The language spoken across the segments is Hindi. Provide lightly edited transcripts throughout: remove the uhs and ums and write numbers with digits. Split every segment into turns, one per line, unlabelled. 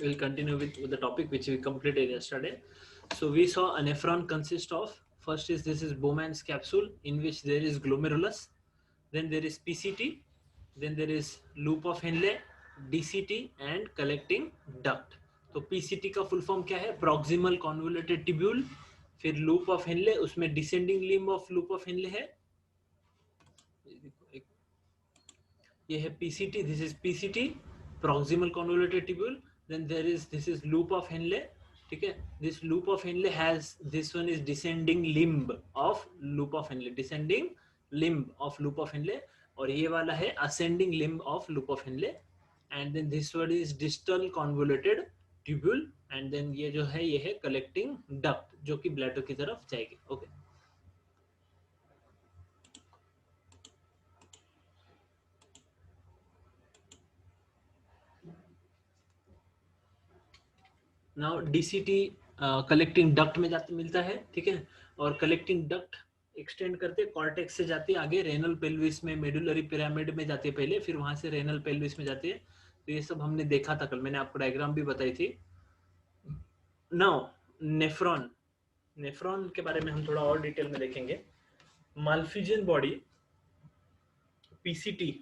we'll continue with the topic which we completed yesterday. So we saw a nephron consists of, first is this is Bowman's capsule in which there is glomerulus, then there is PCT, then there is loop of Henle, DCT and collecting duct. तो PCT का फुल फॉर्म क्या है? Proximal convoluted tubule. फिर loop of Henle, उसमें descending limb of loop of Henle है, ये है PCT, this is PCT, proximal convoluted tubule. Then there is, this is loop of Henle, ठीक है. This loop of Henle has, this one is descending limb of loop of Henle, descending limb of loop of Henle, और ये वाला है ascending limb of loop of Henle. And then this one is distal convoluted tubule. And then ये जो है ये है collecting duct जो कि bladder की तरफ जाएगी. Okay. Now DCT collecting duct में जाते मिलता है, ठीक है. और कलेक्टिंग डक्ट एक्सटेंड करते कॉर्टेक्स से जाती है आगे रेनल पेल्विस में, मेडुलरी पिरामिड में जाती है पहले, फिर वहां से रेनल पेल्विस में जाती है. तो ये सब हमने देखा था कल, मैंने आपको डायग्राम भी बताई थी. नाउ नेफ्रॉन, नेफ्रॉन के बारे में हम थोड़ा और डिटेल में देखेंगे. Malpighian body, PCT,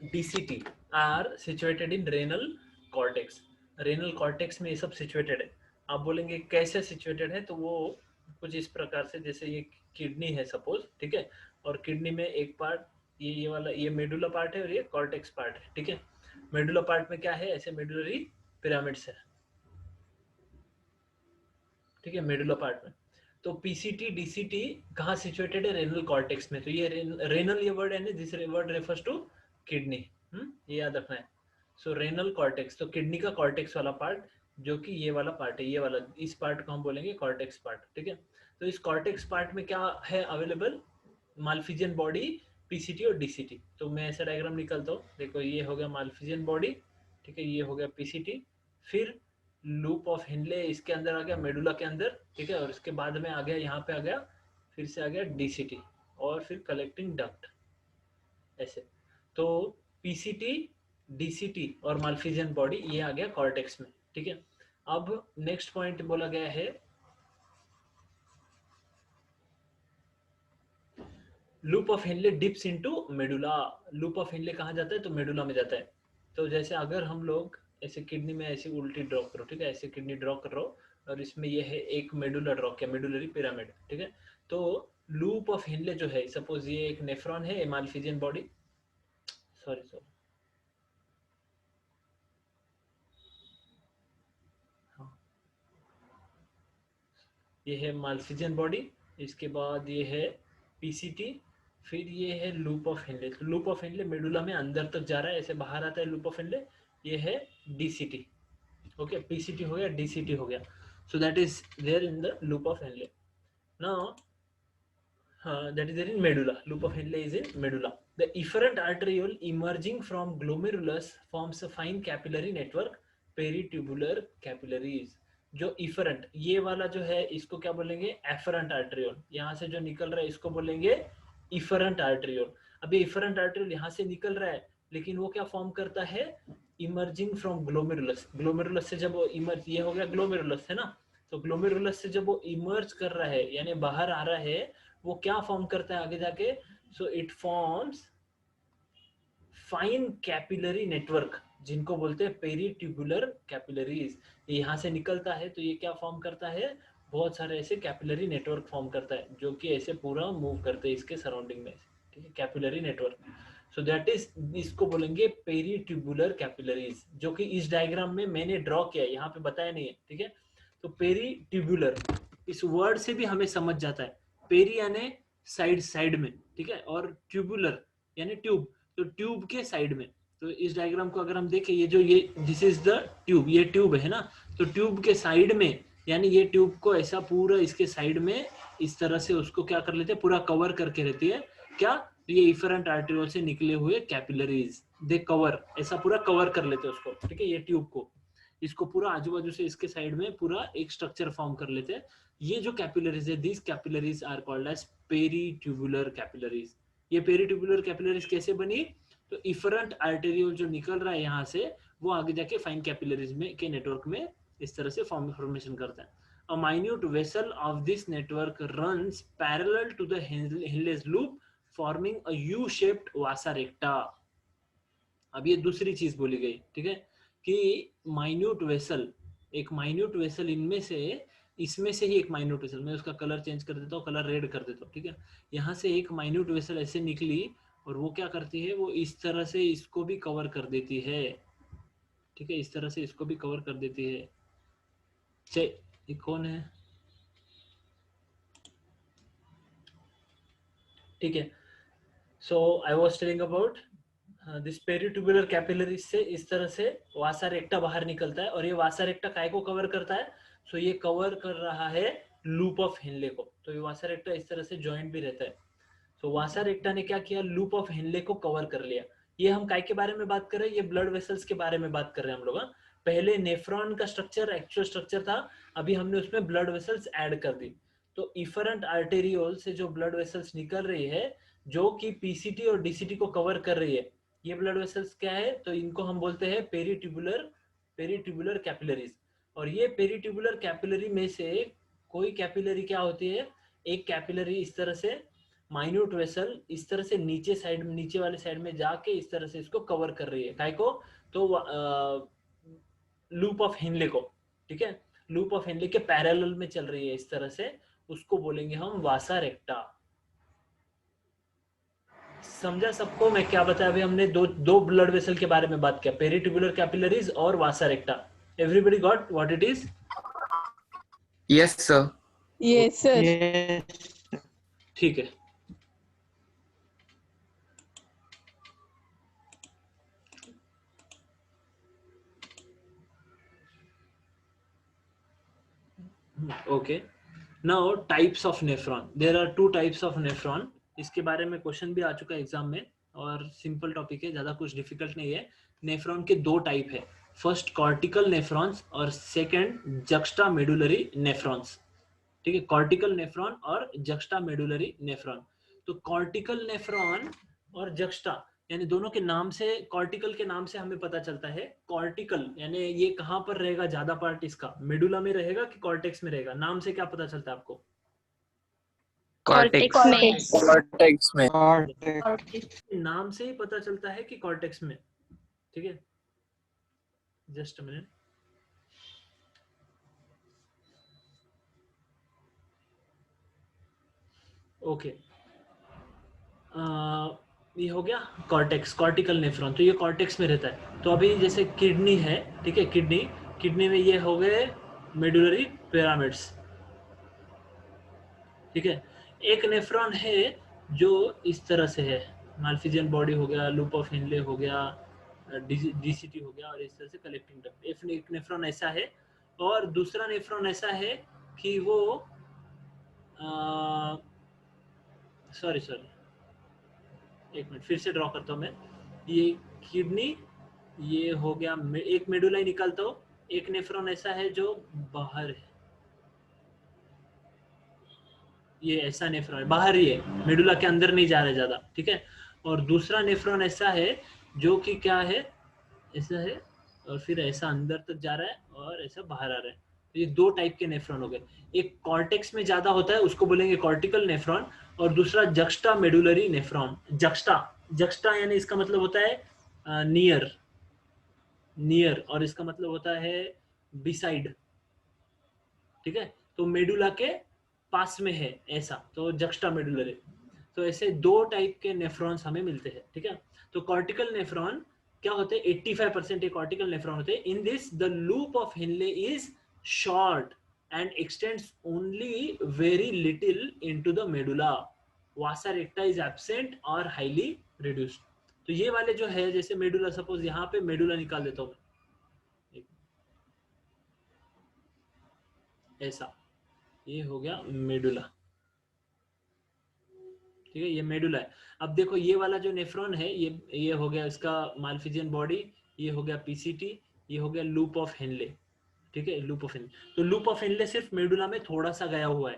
DCT are situated in renal cortex. Renal cortex में ये सब सिचुएटेड है. आप बोलेंगे कैसे सिचुएटेड है, तो वो कुछ इस प्रकार से, जैसे ये किडनी है सपोज, ठीक है, और किडनी में एक पार्ट ये वाला ये मेडुला पार्ट है और ये कॉर्टेक्स पार्ट है, ठीक है. मेडुला पार्ट में क्या है, ऐसे मेडुलरी पिरामिड्स है, ठीक है, मेडुला पार्ट में. तो पीसीटी डीसीटी कहाँ सिचुएटेड है? रेनल कॉर्टेक्स में. तो ये रेनल ये वर्ड है ना, this word refers to kidney, ये याद रखना है. सो रेनल कॉर्टेक्स, तो किडनी का कॉर्टेक्स वाला पार्ट जो कि ये वाला पार्ट है, ये वाला, इस पार्ट को हम बोलेंगे कॉर्टेक्स पार्ट, ठीक है. तो इस कॉर्टेक्स पार्ट में क्या है अवेलेबल? माल्फिजियन बॉडी, पीसीटी और डीसीटी. तो मैं ऐसा डायग्राम निकालता हूँ, देखो ये हो गया माल्फिजियन बॉडी, ठीक है, ये हो गया पीसीटी, फिर लूप ऑफ हेनले इसके अंदर आ गया मेडुला के अंदर, ठीक है, और इसके बाद में आ गया यहाँ पे आ गया, फिर से आ गया डीसीटी और फिर कलेक्टिंग डक्ट, ऐसे. तो पीसीटी, डीसीटी और माल्फिजियन बॉडी ये आ गया कॉर्टेक्स में, ठीक है. अब नेक्स्ट पॉइंट बोला गया है loop of Henley dips into medulla. Loop of Henley कहाँ जाता है? तो मेडुला में जाता है. तो जैसे अगर हम लोग ऐसे किडनी में ऐसे उल्टी ड्रॉ करो, ठीक है, ऐसे किडनी ड्रॉ कर रहा हो और इसमें ये है एक मेडुला ड्रॉ किया, मेडुलरी पिरामिड, ठीक है. तो लूप ऑफ हेनले जो है, सपोज ये एक नेफ्रॉन है, माल्फिजियन बॉडी, सॉरी ये है माल्फिजियन बॉडी, इसके बाद ये है पीसीटी, फिर ये है लूप ऑफ हेनले. तो लूप ऑफ हेनले मेडुला में अंदर तक जा रहा है, ऐसे बाहर आता है लूप ऑफ हेनले. ये है डीसीटी, ओके, पीसीटी हो गया, डीसीटी हो गया. So that is there in the loop of Henle. Now that is there in medulla. Loop of Henle is in medulla. The efferent arteriole emerging from glomerulus forms a fine capillary network, peritubular capillaries. जो इफरेंट ये वाला जो है इसको क्या बोलेंगे? Efferent arteriole. यहाँ से जो निकल रहा है इसको बोलेंगे इफरेंट आर्टरियोल. अभी इफरेंट आर्टरियोल यहाँ से निकल रहा है, लेकिन वो क्या फॉर्म करता है? Emerging from glomerulus. ग्लोमेरुलस से जब वो इमर्ज, ये हो गया ग्लोमेरुलस है ना, तो ग्लोमेरुलस से जब वो इमर्ज कर रहा है यानी बाहर आ रहा है, वो क्या फॉर्म करता है आगे जाके? So it forms fine capillary network, जिनको बोलते हैं पेरीट्यूबुलर कैपिलरीज. यहाँ से निकलता है तो ये क्या फॉर्म करता है? बहुत सारे ऐसे कैपिलरी नेटवर्क फॉर्म करता है जो कि ऐसे पूरा मूव करते हैं इसके सराउंडिंग में, ठीक है, capillary network. So that is, इसको बोलेंगे पेरीट्यूबुलर कैपिलरीज, जो कि इस डायग्राम में मैंने ड्रॉ किया है, यहाँ पे बताया नहीं है, ठीक है. तो पेरीट्यूबुलर इस वर्ड से भी हमें समझ जाता है, पेरी यानी साइड, साइड में, ठीक है, और ट्यूबुलर यानी ट्यूब, तो ट्यूब के साइड में. तो इस डायग्राम को अगर हम देखें, ये जो ये दिस इज द ट्यूब, ये ट्यूब है ना, तो ट्यूब के साइड में यानी ये ट्यूब को ऐसा पूरा इसके साइड में इस तरह से उसको क्या कर लेते हैं? पूरा कवर करके रहती है क्या? ये इफरेंट आर्टरियोल से निकले हुए कैपिलरीज दे कवर, ऐसा पूरा कवर कर लेते हैं उसको, ठीक है, ये ट्यूब को, इसको पूरा आजू बाजू से इसके साइड में पूरा एक स्ट्रक्चर फॉर्म कर लेते हैं. ये जो कैपिलरीज है, these capillaries are called as peritubular capillaries. ये पेरीट्यूबुलर कैपिलरीज कैसे बनी? तो इफरेंट आर्टेरियोल जो निकल रहा है यहाँ से, वो आगे जाके फाइन कैपिलरीज में के नेटवर्क में इस तरह से फॉर्मेशन करता है. A minute vessel of this network runs parallel to the Henle's loop, forming a U-shaped vasa recta. अब ये दूसरी चीज बोली गई, ठीक है, कि माइन्यूट वेसल, एक माइन्यूट वेसल इनमें से, इसमें से ही एक माइन्यूट वेसल, मैं उसका कलर चेंज कर देता हूँ, कलर रेड कर देता हूँ, ठीक है. यहाँ से एक माइन्यूट वेसल ऐसे निकली और वो क्या करती है, वो इस तरह से इसको भी कवर कर देती है, ठीक है, इस तरह से इसको भी कवर कर देती है. ये कौन है, ठीक है. So I was telling about this peritubular capillary से इस तरह से वासा रेक्टा बाहर निकलता है, और ये वासा रेक्टा काय को कवर करता है, सो ये कवर कर रहा है लूप ऑफ हेनले को. तो ये वासा रेक्टा इस तरह से जॉइंट भी रहता है. सो वासा रेक्टा ने क्या किया, लूप ऑफ हेनले को कवर कर लिया. ये हम काय के बारे में बात कर रहे हैं, ये ब्लड वेसल्स के बारे में बात कर रहे हैं हम लोग. पहले नेफ्रॉन का स्ट्रक्चर एक्चुअल स्ट्रक्चर था, अभी हमने उसमें ब्लड वेसल्स ऐड कर दी. तो इफरेंट आर्टेरियोल से जो ब्लड वेसल्स निकल रही है, जो कि पीसीटी और डीसीटी को कवर कर रही है, ये ब्लड वेसल्स क्या है, तो इनको हम बोलते हैं पेरिट्यूबुलर कैपिलरीज. और ये पेरिट्यूबुलर कैपिलरी में से कोई कैपिलरी क्या होती है, एक कैपिलरी इस तरह से माइन्यूट वेसल इस तरह से नीचे वाले साइड में जाके इस तरह से इसको कवर कर रही है. काय को, तो लूप ऑफ हेनले को, ठीक है, लूप ऑफ हेनले के पैरेलल में चल रही है इस तरह से, उसको बोलेंगे हम वासा रेक्टा. समझा सबको मैं क्या बताया? अभी हमने दो ब्लड वेसल के बारे में बात किया, पेरिट्यूबुलर कैपिलरीज और vasa recta. Everybody got what it is?
Yes sir.
Yes sir.
ठीक है. Okay, now types of nephron. There are 2 types of nephron. इसके बारे में क्वेश्चन भी आ चुका है एग्जाम में, और सिंपल टॉपिक है, ज्यादा कुछ डिफिकल्ट नहीं है. नेफ्रॉन के 2 टाइप है, फर्स्ट कॉर्टिकल नेफ्रॉन्स और सेकंड जक्स्टा मेडुलरी नेफ्रॉन्स. ठीक है, कॉर्टिकल नेफ्रॉन और जक्स्टा मेडुलरी नेफ्रॉन. तो कॉर्टिकल नेफ्रॉन और जक्स्टा यानी दोनों के नाम से, कॉर्टिकल के नाम से हमें पता चलता है, कॉर्टिकल यानी ये कहां पर रहेगा, ज्यादा पार्ट इसका मेडुला में रहेगा कि कॉर्टेक्स में रहेगा, नाम से क्या पता चलता है आपको?
कॉर्टेक्स में.
नाम से ही पता चलता है कि कॉर्टेक्स में. ठीक है, जस्ट अ मिनट. ओके, ये हो गया कॉर्टेक्स, कॉर्टिकल नेफ्रॉन. तो ये कॉर्टेक्स में रहता है. तो अभी जैसे किडनी है, ठीक है, किडनी में ये हो गए मेडुलरी पिरामिड्स. ठीक है, एक नेफ्रॉन है जो इस तरह से है, माल्फिजियन बॉडी हो गया, लूप ऑफ हेनले हो गया, डीसीटी हो गया, और इस तरह से कलेक्टिंग डक्ट. एक नेफ्रॉन ऐसा है, और दूसरा नेफ्रॉन ऐसा है कि वो सॉरी एक मिनट फिर से ड्रॉ करता हूँ मैं. ये किडनी, ये हो गया, एक मेडुला ही निकालता हूँ. एक नेफ्रॉन ऐसा है जो बाहर है, ये ऐसा नेफ्रॉन है, बाहर ही है, मेडुला के अंदर नहीं जा रहा है ज्यादा. ठीक है, और दूसरा नेफ्रॉन ऐसा है जो कि क्या है, ऐसा है और फिर ऐसा अंदर तक जा रहा है और ऐसा बाहर आ रहा है. तो ये 2 टाइप के नेफ्रॉन हो गए. एक कॉर्टेक्स में ज्यादा होता है, उसको बोलेंगे कॉर्टिकल नेफ्रॉन, और दूसरा जक्स्टा मेडुलरी नेफ्रॉन. जक्स्टा यानी इसका मतलब होता है नियर, और इसका मतलब होता है बिसाइड. ठीक है, तो मेडुला के पास में है ऐसा, तो जक्स्टा मेडुलरी. तो ऐसे 2 टाइप के नेफ्रॉन्स हमें मिलते हैं. ठीक है, तो कॉर्टिकल नेफ्रॉन क्या होते हैं, 85% कॉर्टिकल नेफ्रॉन होते हैं. In this the loop of Henley is short and extends only very little into the medulla. Vasa recta is absent or highly reduced. तो ये वाले जो है, जैसे मेडुला, सपोज यहाँ पे मेडुला निकाल देता हूँ मैं, ऐसा, ये हो गया मेडुला. ठीक है, ये मेडुला है. अब देखो ये वाला जो नेफ्रॉन है, ये हो गया इसका माल्फिजियन बॉडी, ये हो गया पीसीटी, ये हो गया लूप ऑफ हेनले. ठीक है, लूप ऑफ हेनले. तो लूप ऑफ हेनले सिर्फ मेडुला में थोड़ा सा गया हुआ है,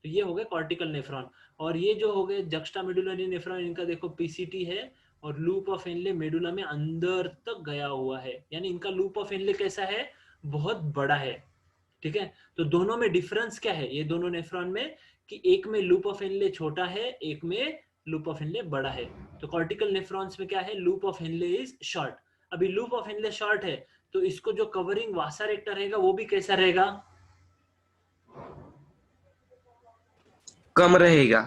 तो ये हो गया कॉर्टिकल नेफ्रॉन. और ये जो हो गए जक्स्टा मेडुलरी नेफ्रॉन, इनका देखो पीसीटी है और लूप ऑफ हेनले मेडुला में अंदर तक गया हुआ है, यानी इनका लूप ऑफ हेनले कैसा है, बहुत बड़ा है। ठीक है, तो दोनों में डिफरेंस क्या है, ये दोनों नेफ्रॉन में, कि एक में लूप ऑफ हेनले छोटा है, एक में लूप ऑफ हेनले बड़ा है। तो कॉर्टिकल नेफ्रॉन्स में क्या है, loop of Henley is short. अभी लूप ऑफ हेनले शॉर्ट है तो इसको जो कवरिंग वासा रेक्टा रहेगा वो भी कैसा रहेगा,
कम रहेगा।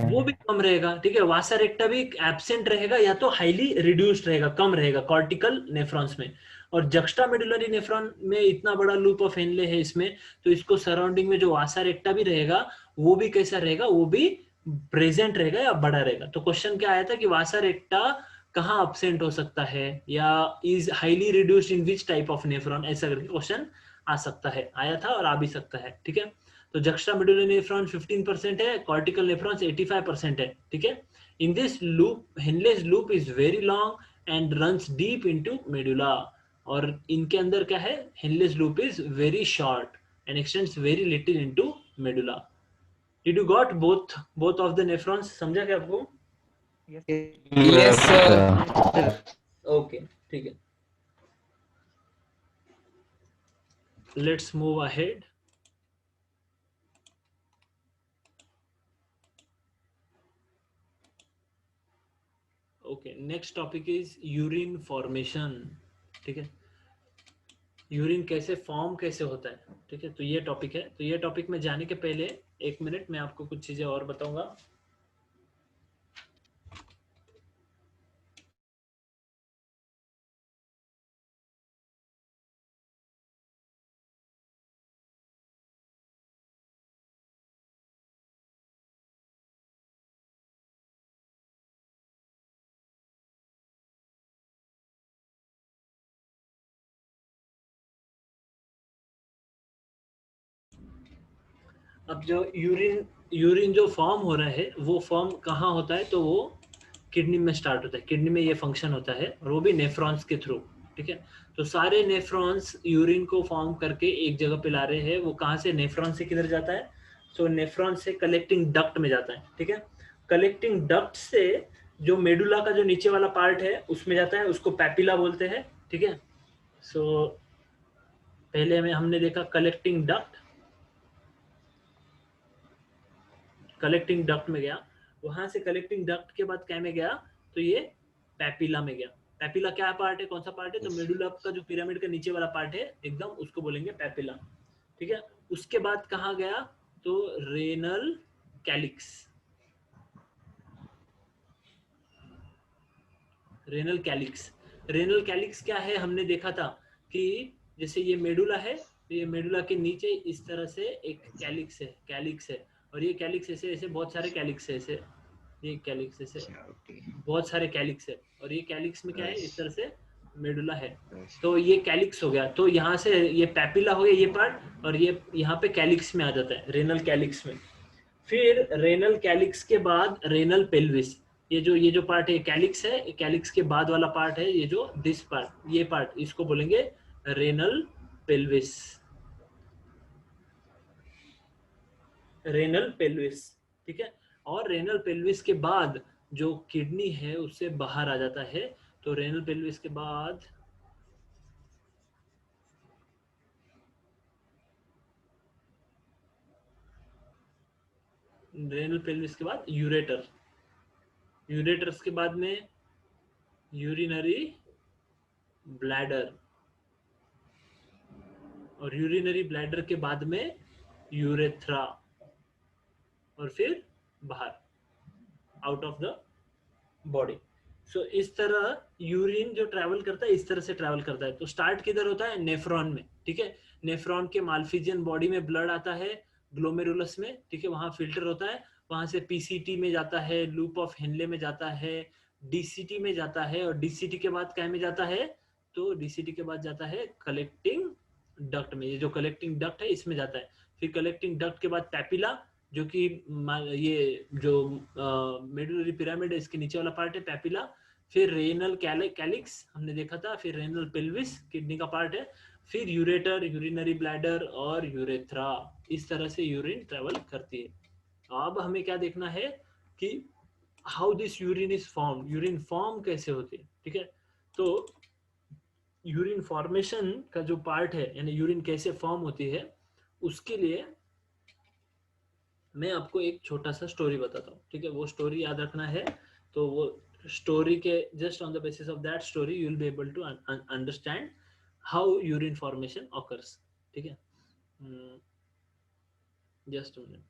वो भी कम रहेगा। ठीक है, वासा रेक्टा भी एब्सेंट रहेगा या तो हाईली रिड्यूस्ड रहेगा, कम रहेगा कॉर्टिकल नेफ्रॉन्स में। और जक्स्टा मेडुलरी नेफ्रॉन में इतना बड़ा लूप ऑफ हेनले है इसमें, तो इसको सराउंडिंग में जो वासा रेक्टा भी रहेगा वो भी कैसा रहेगा, वो भी प्रेजेंट रहेगा या बड़ा रहेगा। तो क्वेश्चन क्या आया था कि वासा रेक्टा कहाँ अब्सेंट हो सकता है, या is highly reduced in which type of nephron, ऐसा करके क्वेश्चन आ सकता है, आया था और आ भी सकता है। ठीक है, तो जक्स्टा मेडुलरी नेफ्रॉन 15% है, कॉर्टिकल नेफ्रॉन्स 85% है। ठीक है, in this loop Henle's loop is very long and runs deep into medulla, और इनके अंदर क्या है, Henle's loop is very short and x tends very little into medulla. Did you got both of the nephrons, समझा क्या आपको?
Yes, sir.
ओके, ठीक है, let's move ahead. Okay, next topic is urine formation. ठीक है, यूरिन कैसे फॉर्म कैसे होता है। ठीक है, तो ये टॉपिक है। तो ये टॉपिक में जाने के पहले एक मिनट मैं आपको कुछ चीजें और बताऊंगा। अब जो यूरिन जो फॉर्म हो रहा है वो फॉर्म कहाँ होता है, तो वो किडनी में स्टार्ट होता है, किडनी में ये फंक्शन होता है, और वो भी नेफ्रॉन्स के थ्रू। ठीक है, तो सारे नेफ्रॉन्स यूरिन को फॉर्म करके एक जगह पे ला रहे हैं। वो कहाँ से, नेफ्रॉन से किधर जाता है, सो नेफ्रॉन से कलेक्टिंग डक्ट में जाता है। ठीक है, कलेक्टिंग डक्ट से जो मेडुला का जो नीचे वाला पार्ट है उसमें जाता है, उसको पैपिला बोलते हैं। ठीक है, सो पहले में हमने देखा कलेक्टिंग डक्ट, कलेक्टिंग डक्ट में गया, वहां से कलेक्टिंग डक्ट के बाद क्या में गया, तो ये पैपिला में गया। पैपिला क्या पार्ट है, कौन सा पार्ट है, तो मेडुला का जो पिरामिड का नीचे वाला पार्ट है एकदम, उसको बोलेंगे पैपिला। ठीक है, उसके बाद कहाँ गया, तो renal calyx. Renal calyx, renal calyx क्या है, हमने देखा था कि जैसे ये मेडुला है, तो ये मेडुला के नीचे इस तरह से एक कैलिक्स है, और ये कैलिक्स ऐसे ऐसे बहुत सारे कैलिक्स है, ऐसे ये कैलिक्स ऐसे बहुत सारे कैलिक्स है, और ये कैलिक्स में क्या है, इस तरह से मेडुला है, तो ये कैलिक्स हो गया। तो यहाँ से ये पैपिला हो गया ये पार्ट, और ये यहाँ पे कैलिक्स में आ जाता है, रेनल कैलिक्स में। फिर रेनल कैलिक्स के बाद रेनल पेल्विस, ये जो पार्ट है कैलिक्स है, कैलिक्स के बाद वाला पार्ट है ये जो दिस पार्ट, ये पार्ट इसको बोलेंगे रेनल पेल्विस, रेनल पेल्विस। ठीक है, और रेनल पेल्विस के बाद जो किडनी है उससे बाहर आ जाता है, तो रेनल पेल्विस के बाद रेनल पेल्विस के बाद यूरेटर, यूरेटर्स के बाद में यूरिनरी ब्लैडर, और यूरिनरी ब्लैडर के बाद में यूरेथ्रा, और फिर बाहर आउट ऑफ द बॉडी। सो इस तरह यूरिन जो ट्रैवल करता है इस तरह से ट्रैवल करता है। तो स्टार्ट किधर होता है, नेफ्रॉन में। ठीक है, नेफ्रॉन के माल्फिजियन बॉडी में ब्लड आता है ग्लोमेरुलस में। ठीक है, वहां फिल्टर होता है, वहां से पीसीटी में जाता है, लूप ऑफ हेनले में जाता है, डीसीटी में जाता है, और डीसीटी के बाद क्या में जाता है, तो डीसीटी के बाद जाता है कलेक्टिंग डक्ट में, ये जो कलेक्टिंग डक्ट है इसमें जाता है। फिर कलेक्टिंग डक्ट के बाद पैपिला, जो कि ये जो मेडुलरी पिरामिड है इसके नीचे वाला पार्ट है पैपिला। फिर रेनल कैलिक्स हमने देखा था, फिर रेनल पेल्विस किडनी का पार्ट है, फिर यूरेटर, यूरिनरी ब्लैडर और यूरेथ्रा। इस तरह से यूरिन ट्रेवल करती है। अब हमें क्या देखना है कि how this urine is form, urine form कैसे होती है, ठीक है। तो यूरिन फॉर्मेशन का जो पार्ट है, यानी यूरिन कैसे फॉर्म होती है, उसके लिए मैं आपको एक छोटा सा स्टोरी बताता हूँ, ठीक है। वो स्टोरी याद रखना है, तो वो स्टोरी के just on the basis of that story you will be able to understand how urine formation occurs, ठीक है। Just a minute.